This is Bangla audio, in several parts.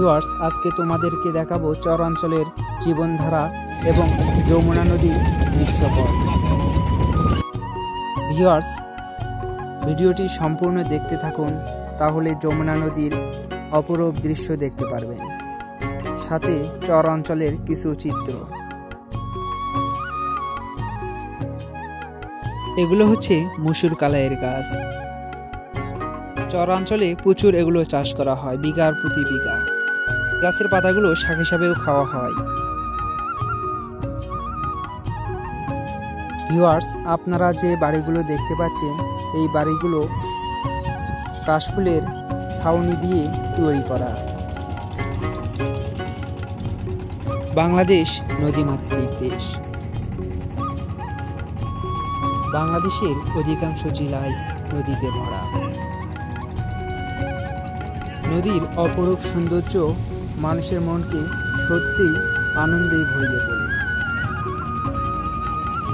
ভিউয়ার্স, আজকে তোমাদেরকে দেখাবো চরাঞ্চলের জীবনধারা এবং যমুনা নদীর দৃশ্যপট। ভিউয়ার্স, ভিডিওটি সম্পূর্ণ দেখতে থাকুন, তাহলে যমুনা নদীর অপরূপ দৃশ্য দেখতে পারবেন, সাথে চরাঞ্চলের কিছু চিত্র। এগুলো হচ্ছে মসুর কালাইয়ের গাছ। চরাঞ্চলে প্রচুর এগুলো চাষ করা হয়, বিঘার প্রতি বিঘা। গাছের পাতাগুলো শাক হিসাবেও খাওয়া হয়। ভিউয়ার্স, আপনারা যে বাড়িগুলো দেখতে পাচ্ছেন, এই বাড়িগুলো কাশফুলের ছাউনি দিয়ে তৈরি করা। বাংলাদেশ নদীমাতৃক দেশ। বাংলাদেশের অধিকাংশ জেলায় নদীতে ভরা। নদীর অপরূপ সৌন্দর্য মানুষের মনকে সত্যিই আনন্দে ভরিয়ে তোলে।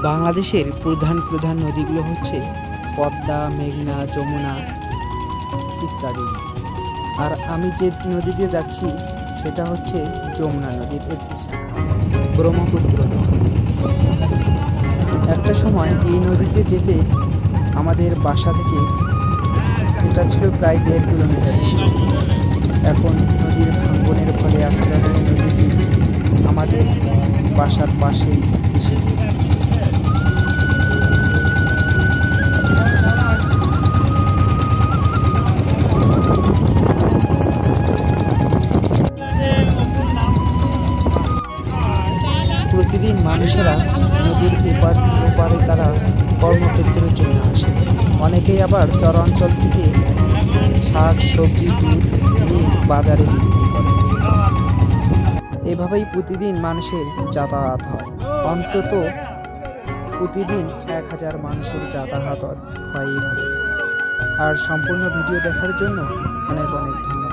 বাংলাদেশের প্রধান প্রধান নদীগুলো হচ্ছে পদ্মা, মেঘনা, যমুনা ইত্যাদি। আর আমি যে নদী দিয়ে যাচ্ছি সেটা হচ্ছে যমুনা নদীর একটি শাখা, ব্রহ্মপুত্র নদী। একটা সময় এই নদীতে যেতে আমাদের বাসা থেকে এটা ছিল প্রায় 1.5 কিলোমিটার। এখন নদীর ভাঙ্গনের ফলে আস্তে আস্তে নদীটি আমাদের বাসার পাশেই এসেছে। প্রতিদিন মানুষেরা নদীর এপার থেকে ওপারে তারা কর্মক্ষেত্রের জন্য আসে। অনেকেই আবার চরাঞ্চল থেকে শাক, সবজি, দুধ নিয়ে বাজারে বিক্রি করে। এভাবেই প্রতিদিন মানুষের যাতায়াত হয়। অন্তত প্রতিদিন 1000 মানুষের যাতায়াত হয় এইভাবে। আর সম্পূর্ণ ভিডিও দেখার জন্য অনেক অনেক ধন্যবাদ।